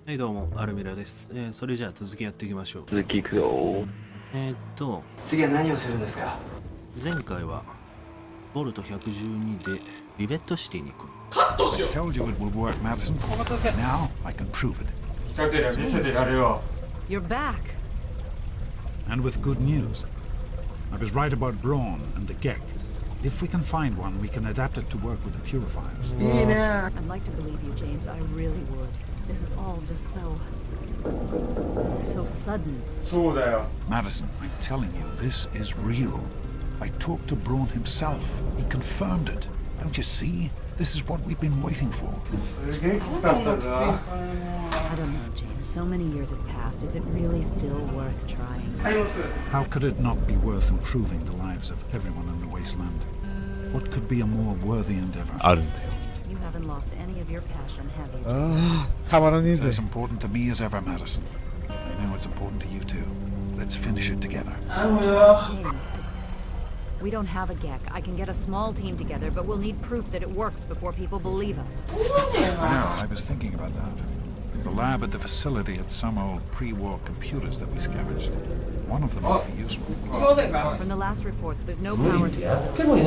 はいどうも、アルミラです。それじゃあ続きやっていきましょう。続きいくよ。次は何をするんですか？前回はボルト112でリベットシティに行く。カットしよう。Told you it would work, Madison. Now I can prove it. 近ければ見せてやるよ。 You're back. And with good news. I was right about Brawn and the Gek. If we can find one, we can adapt it to work with the purifiers. I'd like to believe you, James. I really would. This is all just so sudden. そうだよ。 Madison, I'm telling you, this is real. I talked to Brawn himself. He confirmed it. Don't you see? This is what we've been waiting for. すげえきつかったぞ。 I don't know, James. So many years have passed. Is it really still worth trying? How could it not be worth improving the lives of everyone in the wasteland? What could be a more worthy endeavor? You haven't lost any of your passion, have you? It's as important to me as ever, Madison. I know it's important to you too. Let's finish it together. James, we don't have a GEC. I can get a small team together, but we'll need proof that it works before people believe us. I know, I was thinking about that. The lab at the facility had some old pre-war computers that we scavenged. One of them might be useful. From the last reports, there's no power to the facility.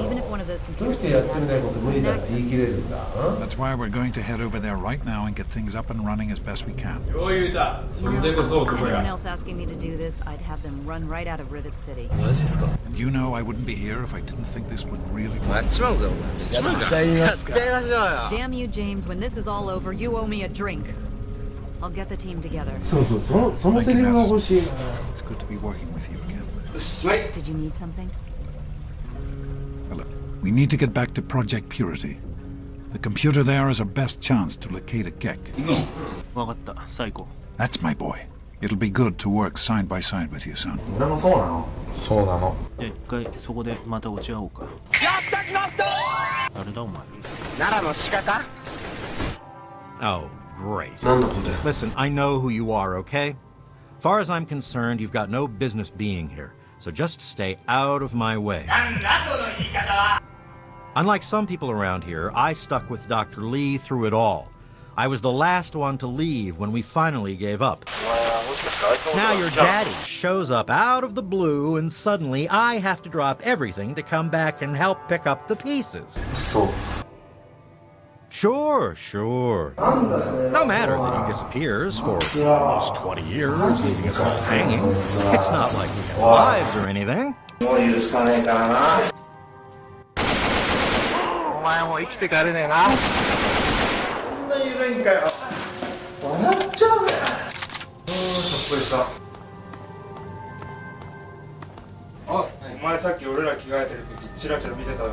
Even if one of those computers had database, we couldn't access it. That's why we're going to head over there right now and get things up and running as best we can. よう言うた。それでこそ男 Anyone や。 else asking me to do this, I'd have them run right out of Rivet City. And you know I wouldn't be here if I didn't think this would really work. やっちまうぜ、お前。やっちゃいましょうよ。 Damn you, James. When this is all over, you owe me a drink. I'll get the team together. そうそう、そのセリフが欲しいな。 It's good to be working with you again. Did you need something? Well, look, we need to get back to Project Purity. The computer there is our best chance to locate a GEC. わかった、最高。 That's my boy. It'll be good to work side by side with you, son. 俺もそうなの。そうなの。じゃあ一回そこでまた落ち合おうか。やったきましたー。誰だお前。奈良の鹿か。 Oh, great. 何のことや。 Listen, I know who you are, okay? Far as I'm concerned, you've got no business being here, so just stay out of my way. Unlike some people around here, I stuck with Dr. Lee through it all. I was the last one to leave when we finally gave up. Now your daddy shows up out of the blue and suddenly I have to drop everything to come back and help pick up the pieces. そう。 Sure. No matter that he disappears for almost 20 years, leaving us all hanging. It's not like we have lives or anything. もう許さねえからな。お前も生きて帰れねえな。こんな緩いんかよ。笑っちゃうね。しょっぽりした。あ、お前さっき俺ら着替えてる時チラチラ見てたよ。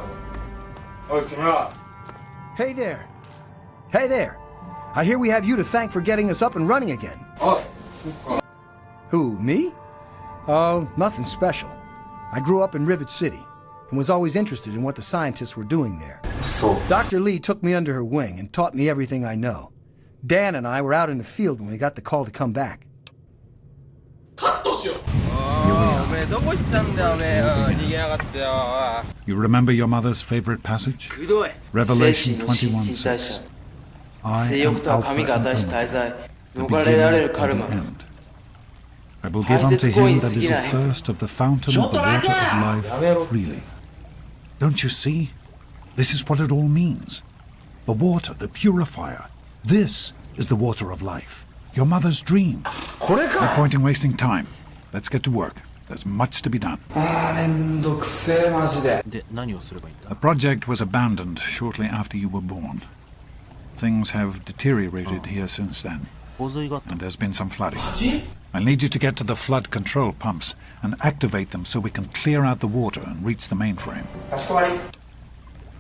おい、木村。 Hey there. Hey there. I hear we have you to thank for getting us up and running again. あ、そっか。 Who, me? Oh, nothing special. I grew up in Rivet City and was always interested in what the scientists were doing there. そう。 Dr. Lee took me under her wing and taught me everything I know. Dan and I were out in the field when we got the call to come back. Here we are. どこ行ったんだよ、おめえ。逃げやがってよ。 You remember your mother's favorite passage? くどい。 Revelation 精神の新陳代謝。 21:6. I 性 am 欲とは Alpha 神 and が与えし Omega, 大罪。 the 逃れられ beginning るカル and マ。 the end. I will give unto him that is athirst of the fountain of the water of life freely. Don't you see? This is what it all means. The water, the purifier. This is the water of life. Your mother's dream. No point in wasting time. Let's get to work. There's much to be done. めんどくせえ、マジで。で、何をすればいいん The だ。 project was abandoned shortly after you were born. Things have deteriorated here since then, 洪水があった。 and there's been some flooding. I'll need you to get to the flood control pumps and activate them so we can clear out the water and reach the mainframe. かしこまり。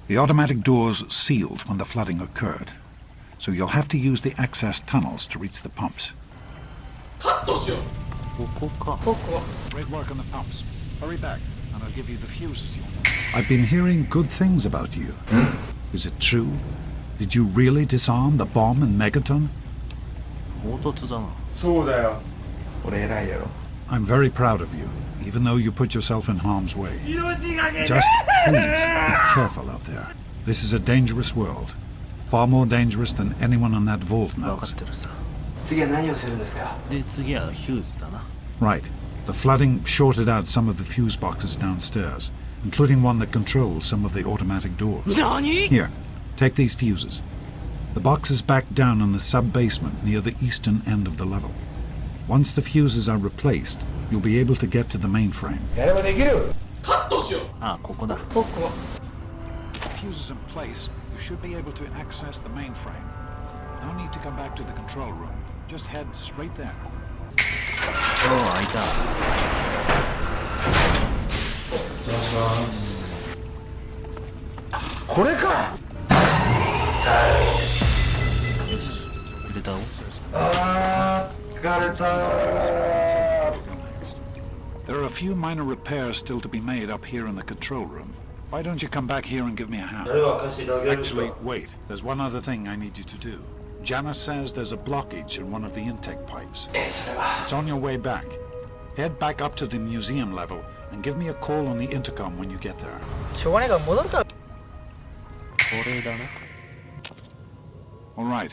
The automatic doors sealed when the flooding occurred, so you'll have to use the access tunnels to reach the pumps. ここか。 Great work on the pumps. Hurry back, and I'll give you the fuses you'll need. I've been hearing good things about you. Is it true? Did you really disarm the bomb in Megaton? 唐突だな。そうだよ。俺偉いやろ。 I'm very proud of you, even though you put yourself in harm's way. Just please be careful out there. This is a dangerous world. Far more dangerous than anyone in that vault 分かっ knows. てるさ。次は何をするんですか？で、次はヒューズだな。Right. The flooding shorted out some of the fuse boxes downstairs, including one that controls some of the automatic doors. Here, take these fuses. The box is back down in the sub-basement near the eastern end of the level. Once the fuses are replaced, you'll be able to get to the mainframe. やればできる。あ、ここだ。 Fuses in place, you should be able to access the mainframe. No need to come back to the control room. Just head straight there. おお、開いた。これか。よし、入れたお。あー、疲れた。 There are a few minor repairs still to be made up here in the control room. Why don't you come back here and give me a hand? Actually, wait. There's one other thing I need you to do. Janice says there's a blockage in one of the intake pipes. It's on your way back. Head back up to the museum level and give me a call on the intercom when you get there. しょうがないから戻るか。これだな。 All right.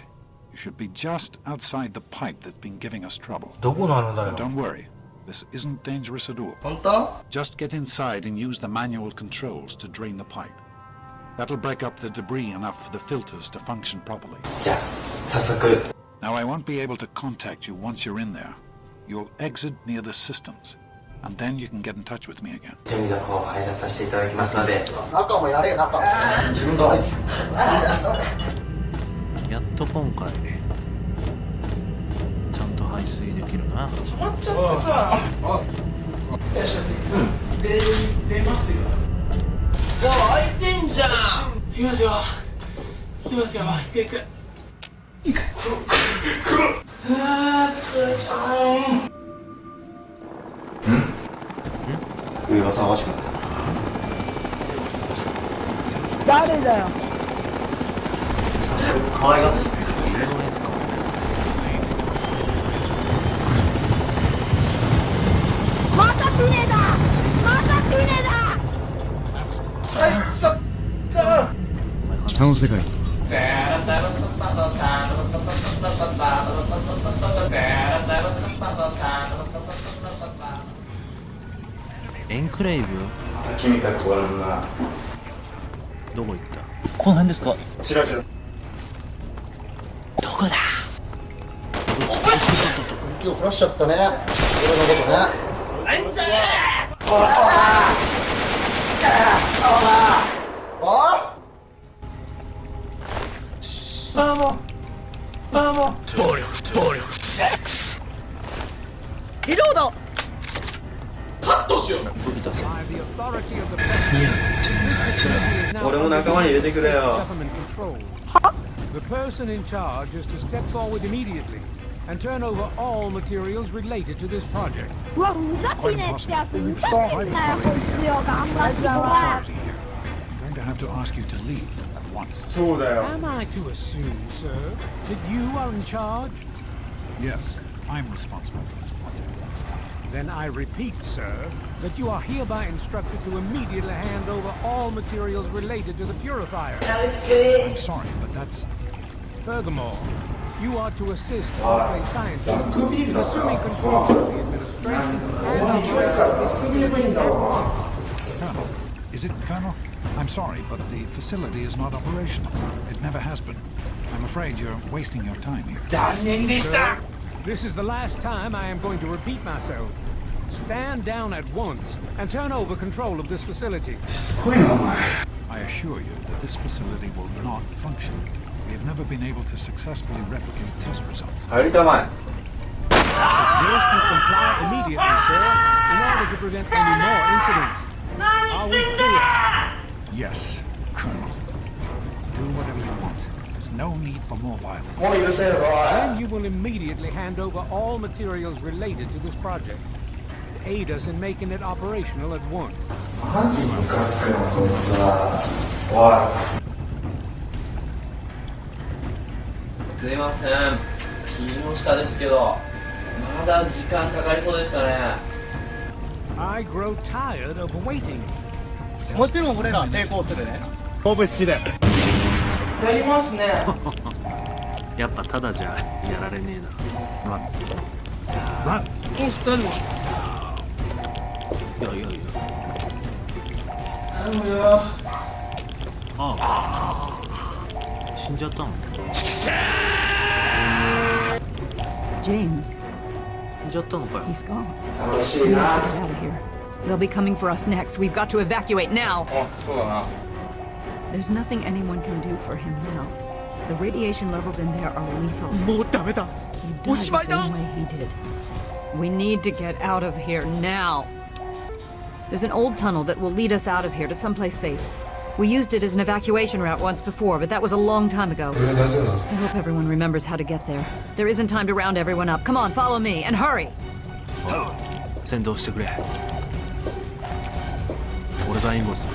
You should be just outside the pipe that's been giving us trouble. どこなのだよ。 Don't worry. This isn't dangerous at all. 本当？ Just get inside and use the manual controls to drain the pipe. That'll break up the debris enough for the filters to function properly. じゃあ早速。 Now I won't be able to contact you once you're in there. You'll exit near the cisterns, and then you can get in touch with me again. 準備の方入らさせていただきますので。中もやれ中。自分が入って。やっと今回ちゃんと排水できるな。止まっちゃったさ。出ますよ。開いてんじゃん。行きますよ。行きますよ。行く行く。行く。来る。あー疲れた。上が騒がしくなった。誰だよ。可愛がって。また船だ。また船だ。入っちゃった。北の世界。エンクレイブ。君からご覧な。どこ行った？この辺ですか？チラチラ。どこだ？息を降らしちゃったね。俺のことね。あんちゃー。ほら。暴力、セックス。リロード。カットしよう。動き出せ。俺も仲間に入れてくれよ。 The person in charge is to step forward immediately and turn over all materials related to this project. うわ、ふざけねえってやつ、ふざけんなよ、こいつよ、頑張ってお前。 I'm going to have to ask you to leave at once. そうだよ。 Am I to assume, sir, that you are in charge? Yes, I'm responsible for this project. Then I repeat, sir, that you are hereby instructed to immediately hand over all materials related to the purifier. I'm sorry, but that's... Furthermore, you are to assist Oakley scientists in assuming control of the administration and operation of this facility. Colonel, is it Colonel? I'm sorry, but the facility is not operational. It never has been. I'm afraid you're wasting your time here. 残念でした。 This is the last time I am going to repeat myself. Stand down at once and turn over control of this facility. しつこいなお前。 I assure you that this facility will not function. We have never been able to successfully replicate test results. 入りたまえ。 Appears to comply immediately, sir, in order to prevent any more incidents. Are we clear? Yes, Colonel. Do whatever you want. There's no need for more violence. もう許せるぞ。 Then you will immediately hand over all materials related to this project and aid us in making it operational at once. 何ムカつくのこいつは。おい。すいません。木下ですけど、まだ時間かかりそうですかね。 I grow tired of waiting. もちろん俺ら抵抗するね。拳で。やりますね。やっぱただじゃやられねえな。もう二人は。いやいやいや。頼むよ。ああ、死んじゃったの。James, 死んじゃったのかよ。 he's gone. 楽し We い have な。 to get out of here. They'll be coming for us next. We've got to evacuate now. あ、そうだな。 There's nothing anyone can do for him now. The radiation levels in there are lethal. もうダメだ。 He died the same way he did. We need to get out of here now. There's an old tunnel that will lead us out of here to someplace safe. We used it as an evacuation route once before, but that was a long time ago. I hope everyone remembers how to get there. There isn't time to round everyone up. Come on, follow me, and hurry! 先導してくれ。俺が援護する。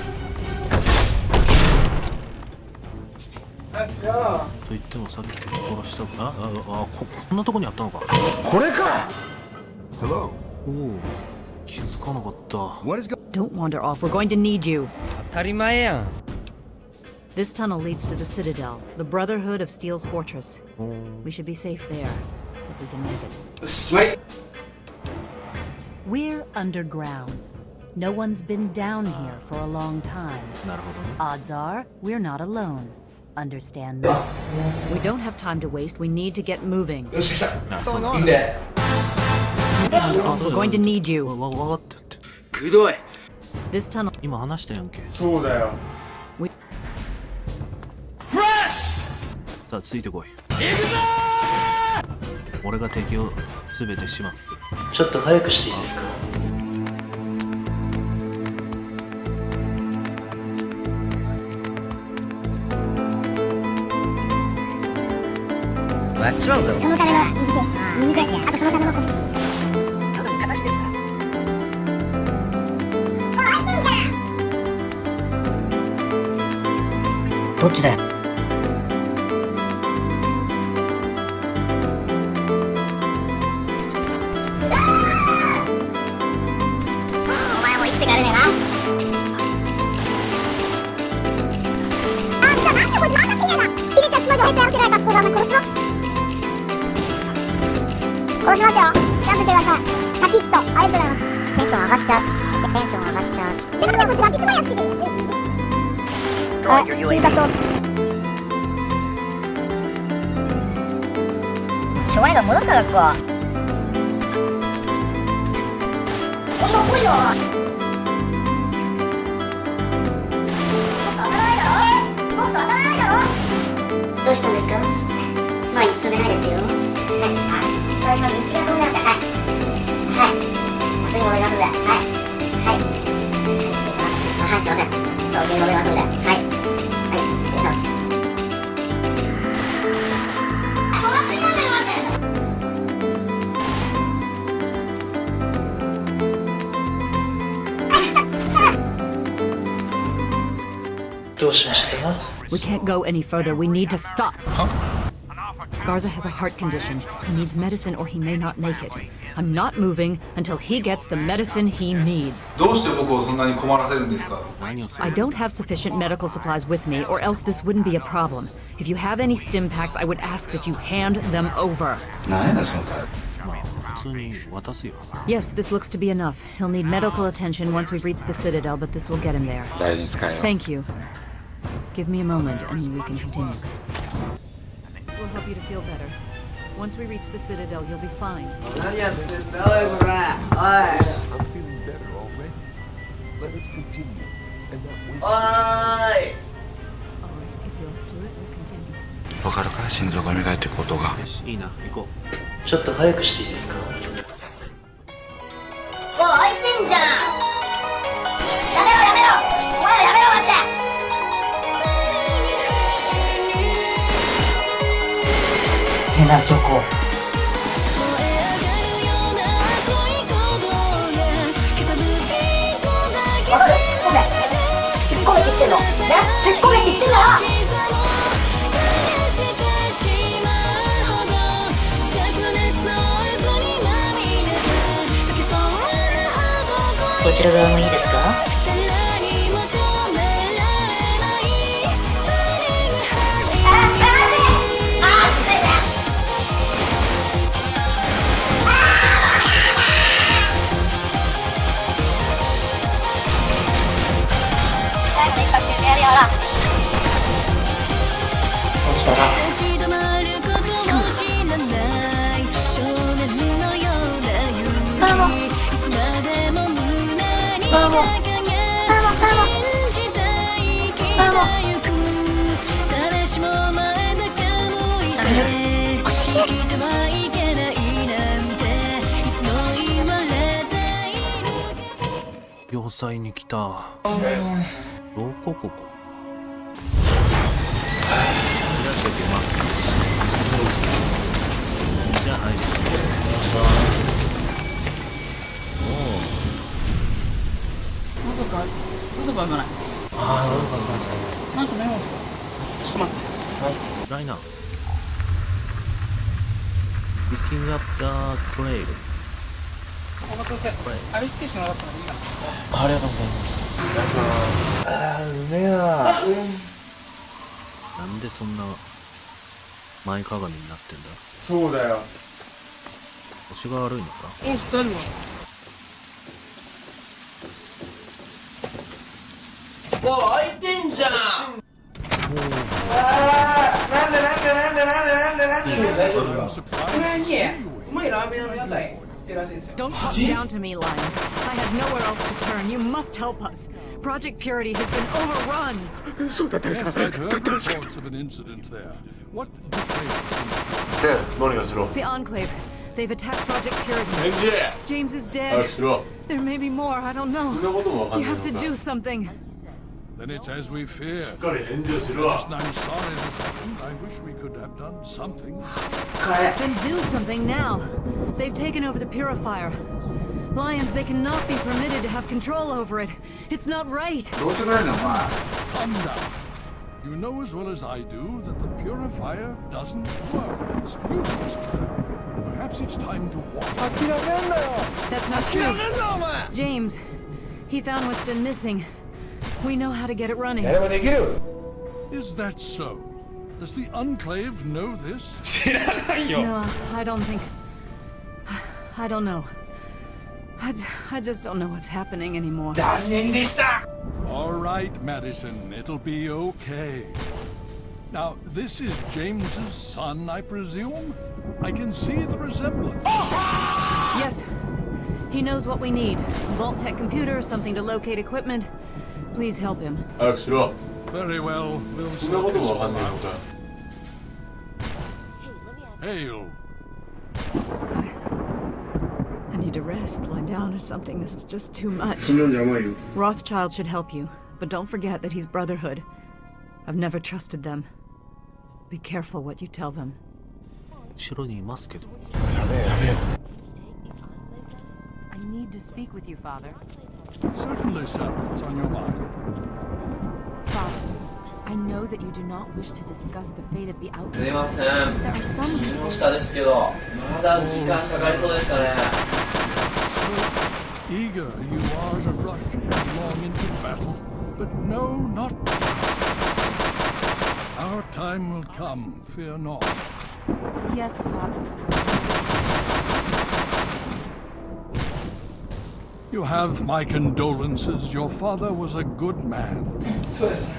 と言ってもさっき殺したこんなとこにあったのか。これか。おお、気づかなかった。 Don't wander off. We're going to need you. 当たり前やん。 This tunnel leads to the Citadel, the Brotherhood of Steel's fortress. We should be safe there, if we can make it. Wait. We're underground. No one's been down here for a long time. なるほどね。 Odds are, we're not alone. Understand me? We don't have time to waste. We need to get moving. よし、来た。あ、そうだ。いいね。 We're going to need you. わかったって。くどい。 This tunnel. 今話したやんけ。そうだよ。さあついてこい。俺が敵を全て始末する。ちょっと早くしていいですか。割っちまうぞ。そのための右手、あとそのための拳。ただの形ですか。どっちだよ。お前も生きてかれねえな。あ、じゃあなんでこいつまたピネだ。ピネちゃんつまり入ったやる気ない格好だ。お前殺すぞ。殺しますよ。ジャンプしてください。シャキッと。ありがとうございます。テンション上がっちゃう。テンション上がっちゃう。で、なんでこいつラピットマイヤーつけてるの。あ、追加と。しょうがないから戻った学校。こんな重いよ。もっと当たらないだろ。どうしたんですか。まあ一緒でないですよ。はい、あ、今道が飛んでました。はいはい、もうすぐ戻りますんで。はいはい、失礼します。あ、はい、すいません。そう、現場戻りますんで。はい。どうしました？ We can't go any further. We need to stop. Garza has a heart condition. He needs medicine or he may not make it. I'm not moving until he gets the medicine he needs. どうして僕をそんなに困らせるんですか？ I don't have sufficient medical supplies with me, or else this wouldn't be a problem. If you have any stim packs, I would ask that you hand them over. 何やねんその態度。まあ普通に渡すよ。 Yes, this looks to be enough. He'll need medical attention once we've reached the Citadel, but this will get him there. 大事に使えよ。 Thank you. Give me a moment and we can continue. This will help you to feel better. Once we reach the Citadel, you'll be fine. 何やってんだおいこれ。おい。 I'm feeling better already. Let us continue and not waste. おーい。 All right, if you're up to it, we'll continue. わかるか心臓が磨いていくことが。よし、いいな、行こう。ちょっと早くしていいですか。おい、開いてんじゃん。やめろやめろ。お前らやめろマジで。変なチョコ。わかる。突っ込めって言ってんの。ね、突っ込めって言ってんだろ。こちら側もいいですか。こっち来て。要塞に来た。どこここ。じゃあ入る。喉か言わない。なんかメモとか。ちょっと待って。暗いな。Picking up the trail。お待たせ。アイステーションなかったらいいや。ありがとうございます。うめえな。なんでそんな前かがみになってんだ。そうだよ。腰が悪いのか。お、大丈夫。おい、開いてんじゃん。これにうまいラーメン屋の屋台来てるらしいですよ。 Don't talk down to me, Lions. I have nowhere else to turn. You must help us. Project Purity has been overrun. Yes, I've heard reports of an incident there. What details? The Enclave. They've attacked Project Purity. James is dead. There may be more. I don't know. You have to do something. Then it's as we fear. Listen, I'm sorry this happened. I wish we could have done something. Then do something now. They've taken over the purifier. Lions, they cannot be permitted to have control over it. It's not right. Calm down. You know as well as I do that the purifier doesn't work. It's useless to them. Perhaps it's time to walk. That's not true. James, he found what's been missing. We know how to get it running. Is that so? Does the Enclave know this? No, I don't think. I don't know. I just don't know what's happening anymore. All right, Madison, it'll be okay. Now, this is James's son, I presume? I can see the resemblance. Yes. He knows what we need. A Vault-Tec computer, something to locate equipment. Please help him. Very well, we'll sort this all out. Hail. I need to rest, lie down or something. This is just too much. Rothschild should help you, but don't forget that he's Brotherhood. I've never trusted them. Be careful what you tell them. 後ろにいますけど。 I need to speak with you, Father. Certainly, sir. What's on your mind? Father, I know that you do not wish to discuss the fate of the すい outlaws. ません。 There are some 君 who の say 下ですけど、まだ時間かかりそうですかね。 Eager you are to rush headlong into battle, but no, not our time will come, fear not. Yes, Father. You have my condolences. Your father was a good man. そうですね。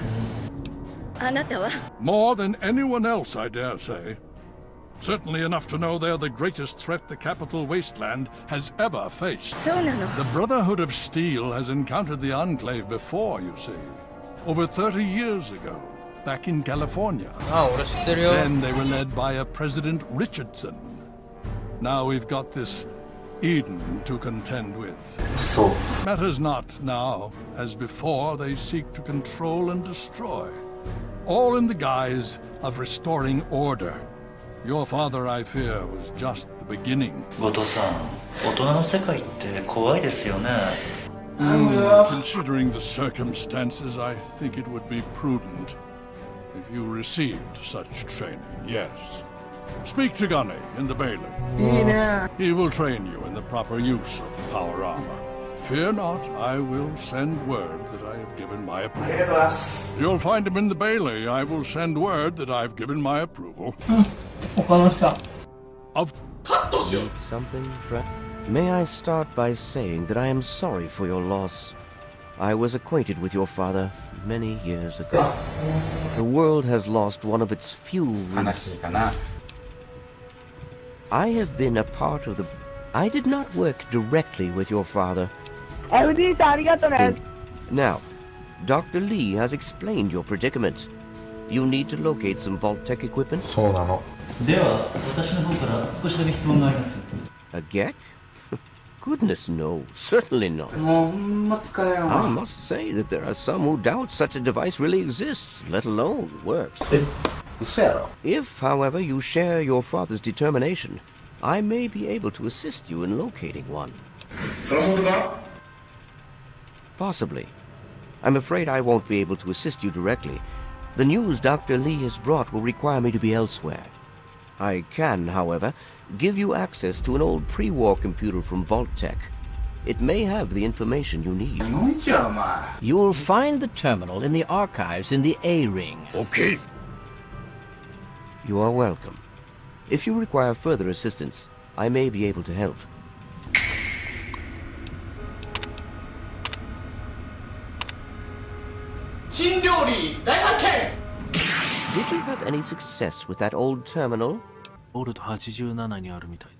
あなたは More than anyone else, I dare say. Certainly enough to know they're the greatest threat the capital wasteland has ever faced. そうなの。 The Brotherhood of Steel has encountered the Enclave before, you see. Over 30 years ago, back in California. Then they were led by a President Richardson. Now we've got this Eden to contend with. So, Matters not now. As before, they seek to control and destroy. All in the guise of restoring order. Your father, I fear, was just the beginning. 後藤さん、大人の世界って怖いですよね。Considering the circumstances, I think it would be prudent if you received such training, yes. Speak to Gunny in the bailey. He will train you in the proper use of power armor. Fear not, I will send word that I have given my approval. You'll find him in the bailey. I will send word that I've given my approval. 他の人。 Of Need something, Fred? May I start by saying that I am sorry for your loss. I was acquainted with your father many years ago. The world has lost one of its few. I have been a part of the... I did not work directly with your father, FD さんありがとうね。 Now, Dr. Lee has explained your predicament. You need to locate some Vault Tech equipment. そうなの。では、私の方から少しだけ質問があります。A GEC? Goodness, no. Certainly not. もうほんま使えよ。 I must say that there are some who doubt such a device really exists, let alone works. 嘘やろ。 If, however, you share your father's determination, I may be able to assist you in locating one. それ本当だ? Possibly. I'm afraid I won't be able to assist you directly. The news Dr. Lee has brought will require me to be elsewhere. I can, however, give you access to an old pre-war computer from Vault Tech. It may have the information you need. You'll find the terminal in the archives in the A-ring. Okay. You are welcome. If you require further assistance, I may be able to help. Did you have any success with that old terminal? ボルト87にあるみたい。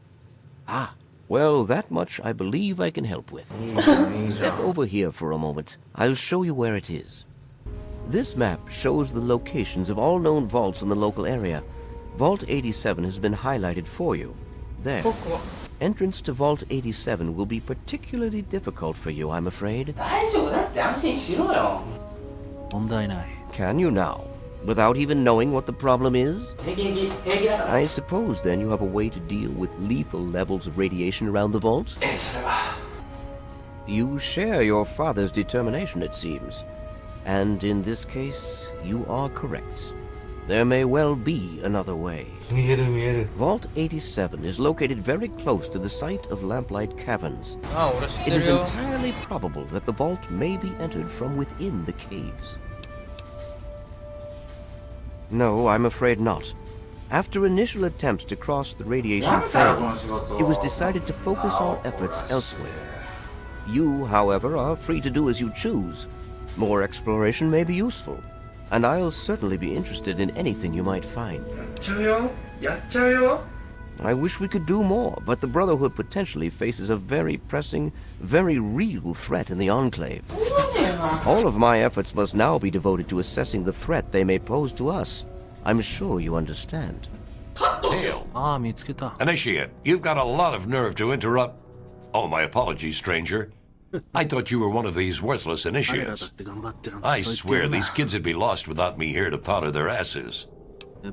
Ah, well, that much I believe I can help with. Step over here for a moment. I'll show you where it is. This map shows the locations of all known vaults in the local area. Vault 87 has been highlighted for you. There. Entrance to Vault 87 will be particularly difficult for you, I'm afraid. 大丈夫だって安心しろよ。 問題ない。 Can you now? Without even knowing what the problem is? I suppose then you have a way to deal with lethal levels of radiation around the vault? You share your father's determination, it seems. And in this case, you are correct. There may well be another way. Vault 87 is located very close to the site of Lamplight Caverns. It is entirely probable that the vault may be entered from within the caves. No, I'm afraid not. After initial attempts to cross the radiation failed, it was decided to focus our efforts elsewhere. You, however, are free to do as you choose. More exploration may be useful, and I'll certainly be interested in anything you might find. I wish we could do more, but the Brotherhood potentially faces a very pressing, very real threat in the Enclave. All of my efforts must now be devoted to assessing the threat they may pose to us. I'm sure you understand. Ah, 見つけた。 Initiate, you've got a lot of nerve to interrupt. Oh, my apologies, stranger. I thought you were one of these worthless initiates. I swear these kids would be lost without me here to powder their asses.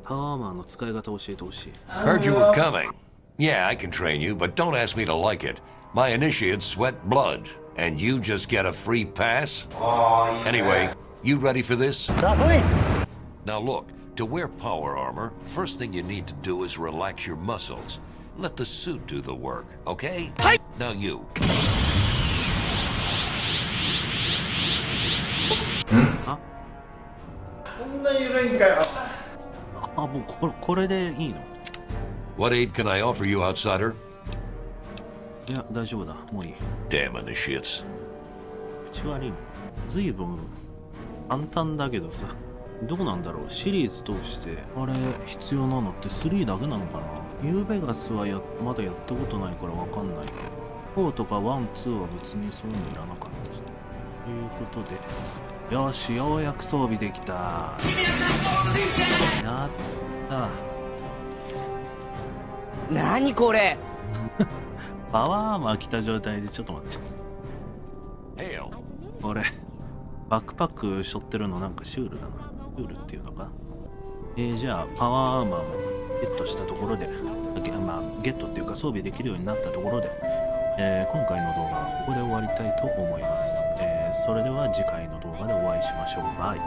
パワーマンの使い方教えてほしい。 Heard you were coming. Yeah, I can train you, but don't ask me to like it. My initiates sweat blood, and you just get a free pass? Anyway, you ready for this? Now look, to wear power armor, first thing you need to do is relax your muscles. Let the suit do the work, okay? Now you. こんな緩いんかよ。あ、もうこれでいいの？ What aid can I offer you, outsider? いや、大丈夫だ。もういい。 Damn initiates. 口悪いの。随分簡単だけどさ。どうなんだろう。シリーズ通してあれ必要なのって3だけなのかな。ニューベガスはまだやったことないからわかんないけど、4とか1、2は別にそういうのいらなかったし。ということで。よし、ようやく装備できた。やった。何これパワーアーマー着た状態でちょっと待って。これ、バックパック背負ってるのなんかシュールだな。シュールっていうのか。じゃあ、パワーアーマーもゲットしたところで、まあ、ゲットっていうか装備できるようになったところで、今回の動画はここで終わりたいと思います。それでは次回の動画でお会いしましょう。バイ。